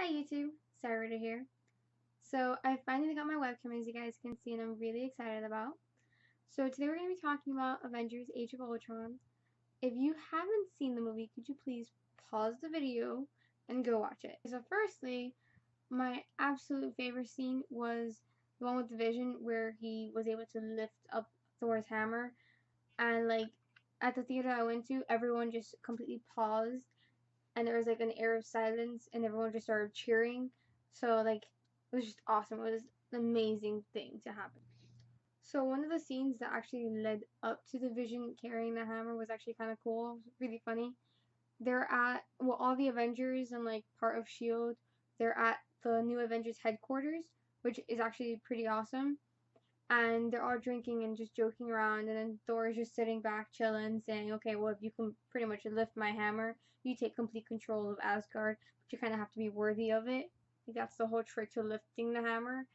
Hi YouTube, Sarah here. So I finally got my webcam, as you guys can see, and I'm really excited about. So today we're going to be talking about Avengers Age of Ultron. If you haven't seen the movie, could you please pause the video and go watch it? So firstly, my absolute favorite scene was the one with the Vision where he was able to lift up Thor's hammer, and like at the theater I went to, everyone just completely paused and there was like an air of silence and everyone just started cheering. So like it was just awesome. It was an amazing thing to happen. So one of the scenes that actually led up to the Vision carrying the hammer was actually kind of cool. It was really funny. They're at all the Avengers and like part of Shield. They're at the new Avengers headquarters, which is actually pretty awesome. And they're all drinking and just joking around, and then Thor is just sitting back chilling, saying, okay, well, if you can pretty much lift my hammer, you take complete control of Asgard, but you kind of have to be worthy of it. Like, that's the whole trick to lifting the hammer.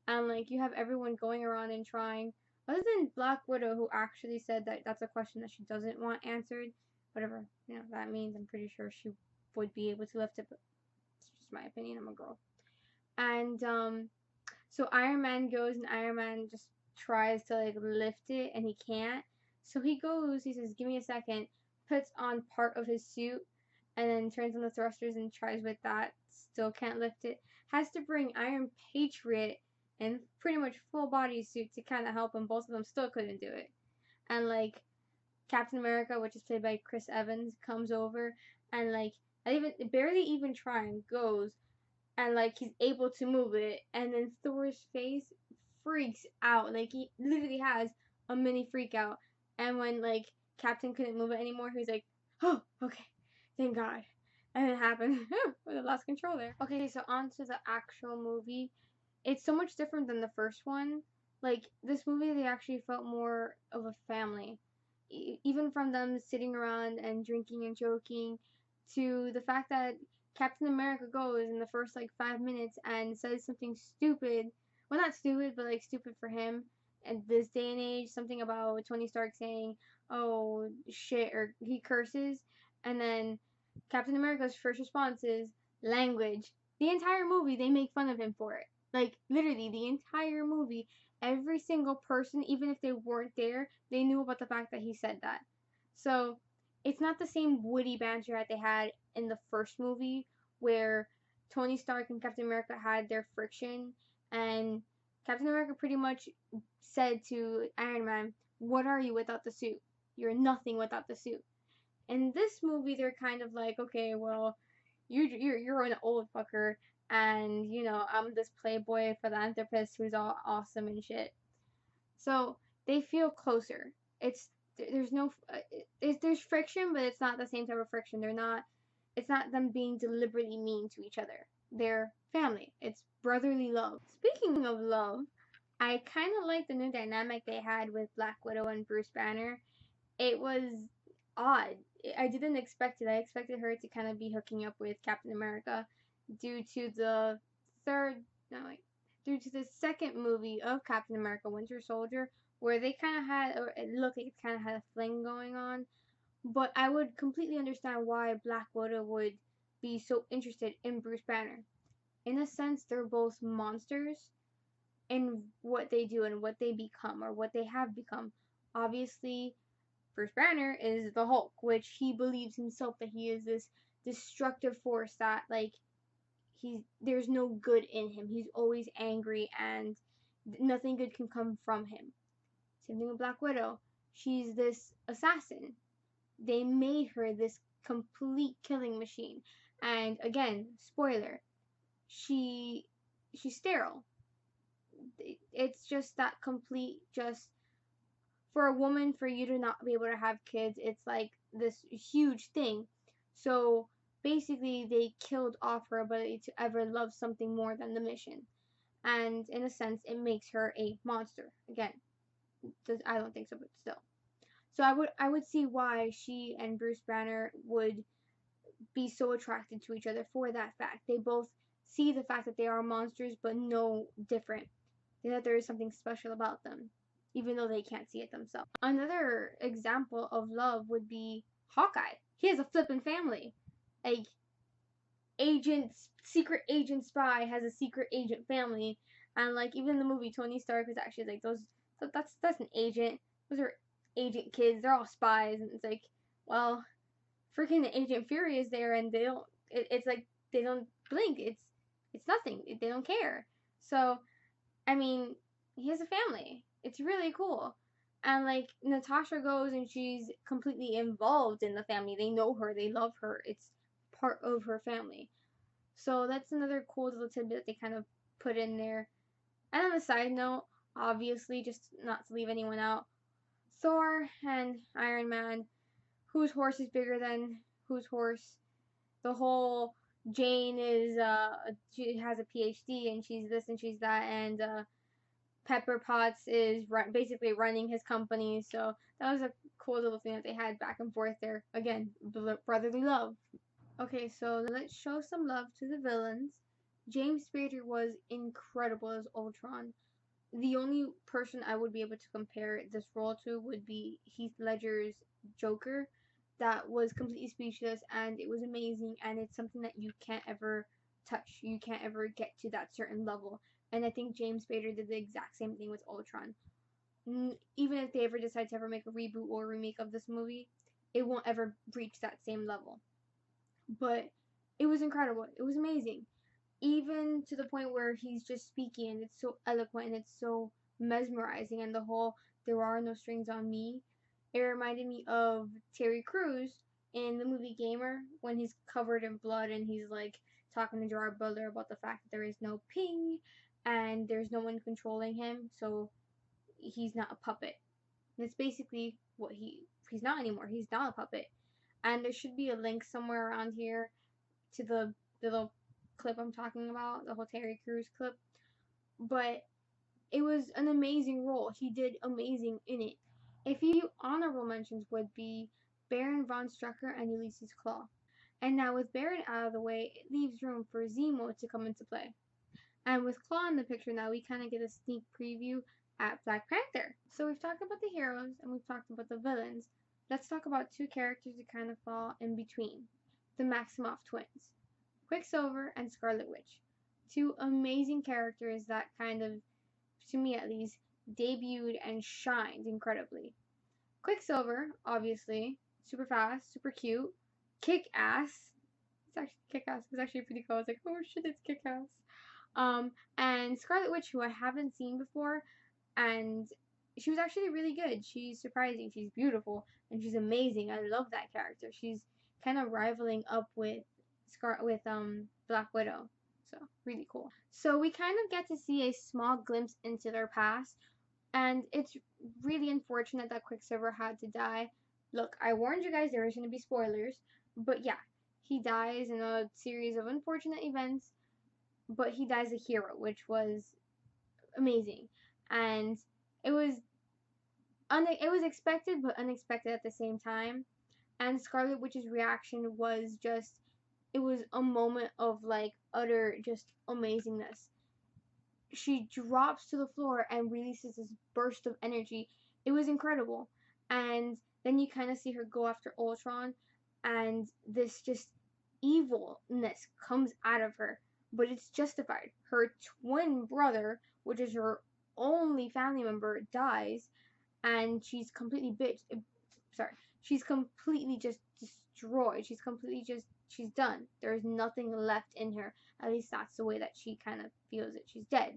And like you have everyone going around and trying, other than Black Widow, who actually said that that's a question that she doesn't want answered, whatever that means. I'm pretty sure she would be able to lift it, but it's just my opinion. I'm a girl. And so Iron Man goes and Iron Man just tries to like lift it and he can't. So he goes, he says, "Give me a second," puts on part of his suit and then turns on the thrusters and tries with that. Still can't lift it. Has to bring Iron Patriot in pretty much full body suit to kind of help him. Both of them still couldn't do it. And like Captain America, which is played by Chris Evans, comes over and like even barely even trying goes and like he's able to move it, and then Thor's face freaks out. Like he literally has a mini freak out. And when like Captain couldn't move it anymore, he was like, "Oh, okay, thank God." And it happened. We lost control there. Okay, so on to the actual movie. It's so much different than the first one. Like this movie, they actually felt more of a family. Even from them sitting around and drinking and joking, to the fact that Captain America goes in the first like 5 minutes and says something stupid. Well, not stupid, but like stupid for him at this day and age. Something about Tony Stark saying, "Oh shit," or he curses, and then Captain America's first response is language. The entire movie, they make fun of him for it. Like literally, the entire movie, every single person, even if they weren't there, they knew about the fact that he said that. So it's not the same witty banter that they had in the first movie where Tony Stark and Captain America had their friction, and Captain America pretty much said to Iron Man, "What are you without the suit? You're nothing without the suit." In this movie, they're kind of like, "Okay, well, you're an old fucker, and I'm this playboy philanthropist who's all awesome and shit." So they feel closer. It's there's no there's friction, but it's not the same type of friction. They're not. It's not them being deliberately mean to each other. They're family. It's brotherly love. Speaking of love, I kind of like the new dynamic they had with Black Widow and Bruce Banner. It was odd. I didn't expect it. I expected her to kind of be hooking up with Captain America due to the third, no, wait, due to the second movie of Captain America Winter Soldier, where they kind of had, or it looked like it kind of had a fling going on. But I would completely understand why Black Widow would be so interested in Bruce Banner. In a sense, they're both monsters in what they do and what they become or what they have become. Obviously, Bruce Banner is the Hulk, which he believes himself that he is this destructive force that like there's no good in him. He's always angry and nothing good can come from him. Same thing with Black Widow. She's this assassin. They made her this complete killing machine. And again, spoiler, she she's sterile. It's just that complete just for a woman, for you to not be able to have kids, it's like this huge thing. So basically, they killed off her ability to ever love something more than the mission. And in a sense, it makes her a monster. Again, I don't think so, but still. So I would see why she and Bruce Banner would be so attracted to each other for that fact. They both see the fact that they are monsters, but know different. That there is something special about them, even though they can't see it themselves. Another example of love would be Hawkeye. He has a flippin' family. Like, secret agent spy has a secret agent family, and like even in the movie, Tony Stark was actually like those. So that's an agent. Those are agent kids. They're all spies, and it's like, well, freaking Agent Fury is there, and they don't. It's like they don't blink. It's nothing. They don't care. So I mean, he has a family. It's really cool. And like Natasha goes and she's completely involved in the family. They know her, they love her. It's part of her family. So that's another cool little tidbit that they kind of put in there. And on a side note, obviously, just not to leave anyone out, Thor and Iron Man, whose horse is bigger than whose horse? The whole Jane is she has a PhD and she's this and she's that, and Pepper Potts is basically running his company. So that was a cool little thing that they had back and forth there. Again, brotherly love. Okay, so let's show some love to the villains. James Spader was incredible as Ultron. The only person I would be able to compare this role to would be Heath Ledger's Joker. That was completely speechless and it was amazing, and it's something that you can't ever touch. You can't ever get to that certain level. And I think James Spader did the exact same thing with Ultron. Even if they ever decide to ever make a reboot or remake of this movie, it won't ever reach that same level. But it was incredible. It was amazing, even to the point where he's just speaking and it's so eloquent and it's so mesmerizing, and the whole "there are no strings on me," it reminded me of Terry Crews in the movie Gamer when he's covered in blood and he's like talking to Gerard Butler about the fact that there is no ping and there's no one controlling him, so he's not a puppet. And it's basically what he's not anymore. He's not a puppet. And there should be a link somewhere around here to the little clip I'm talking about, the whole Terry Crews clip. But it was an amazing role. He did amazing in it. A few honorable mentions would be Baron von Strucker and Ulysses Claw. And now with Baron out of the way, it leaves room for Zemo to come into play. And with Claw in the picture now, we kind of get a sneak preview at Black Panther. So we've talked about the heroes and we've talked about the villains. Let's talk about two characters that kind of fall in between. The Maximoff twins, Quicksilver and Scarlet Witch. Two amazing characters that kind of, to me at least, debuted and shined incredibly. Quicksilver, obviously, super fast, super cute, kick ass. It's actually kick ass. It's actually pretty cool. I was like, oh shit, it's kick ass. And Scarlet Witch, who I haven't seen before, and she was actually really good. She's surprising. She's beautiful and she's amazing. I love that character. She's kind of rivaling up with Black Widow. So really cool. So we kind of get to see a small glimpse into their past, and it's really unfortunate that Quicksilver had to die. Look, I warned you guys there was going to be spoilers, but yeah, he dies in a series of unfortunate events, but he dies a hero, which was amazing. And it was expected but unexpected at the same time. And Scarlet Witch's reaction was just, it was a moment of like utter just amazingness. She drops to the floor and releases this burst of energy. It was incredible. And then you kind of see her go after Ultron, and this just evilness comes out of her, but it's justified. Her twin brother, which is her only family member, dies, and she's completely she's completely just destroyed. She's done. There's nothing left in her. At least that's the way that she kind of feels it. She's dead.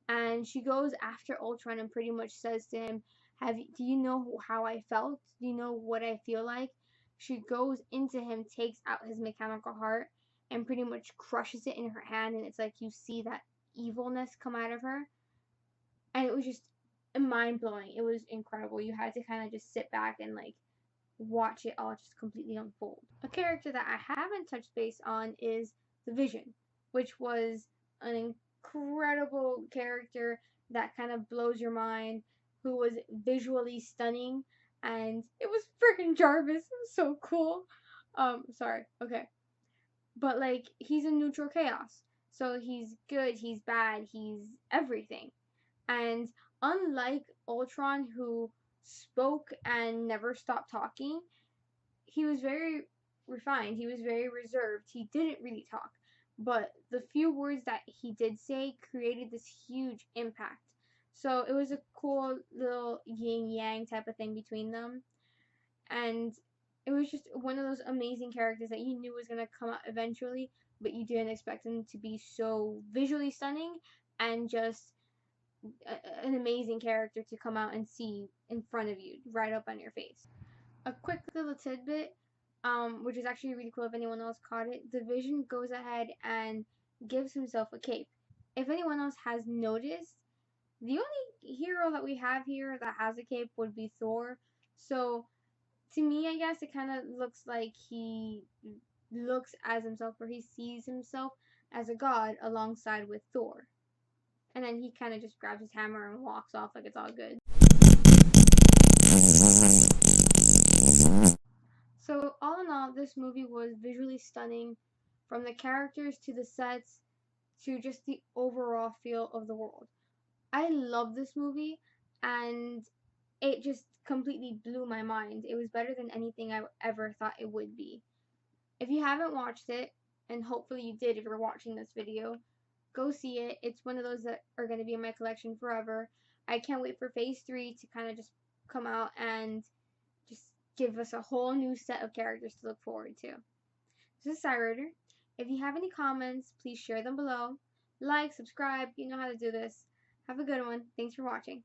And she goes after Ultron and pretty much says to him, do you know how I felt? Do you know what I feel like? She goes into him, takes out his mechanical heart, and pretty much crushes it in her hand, and it's like you see that evilness come out of her. And it was just mind blowing. It was incredible. You had to kind of just sit back and like watch it all just completely unfold. A character that I haven't touched base on is the Vision, which was an incredible character that kind of blows your mind, who was visually stunning, and it was freaking Jarvis. It was so cool. Sorry. Okay. But like he's a neutral chaos. So he's good, he's bad, he's everything. And unlike Ultron, who spoke and never stopped talking, he was very refined. He was very reserved. He didn't really talk. But the few words that he did say created this huge impact. So it was a cool little yin yang type of thing between them. And it was just one of those amazing characters that you knew was going to come out eventually, but you didn't expect him to be so visually stunning and just an amazing character to come out and see in front of you, right up on your face. A quick little tidbit, which is actually really cool if anyone else caught it. The Vision goes ahead and gives himself a cape. If anyone else has noticed, the only hero that we have here that has a cape would be Thor. So to me, I guess it kind of looks like he looks as himself, or he sees himself as a god alongside with Thor. And then he kind of just grabs his hammer and walks off like it's all good. So, all in all, this movie was visually stunning, from the characters to the sets to just the overall feel of the world. I love this movie, and it just completely blew my mind. It was better than anything I ever thought it would be. If you haven't watched it, and hopefully you did if you're watching this video, go see it. It's one of those that are going to be in my collection forever. I can't wait for phase 3 to kind of just come out and just give us a whole new set of characters to look forward to. This is Cyrider. If you have any comments, please share them below. Like, subscribe, you know how to do this. Have a good one. Thanks for watching.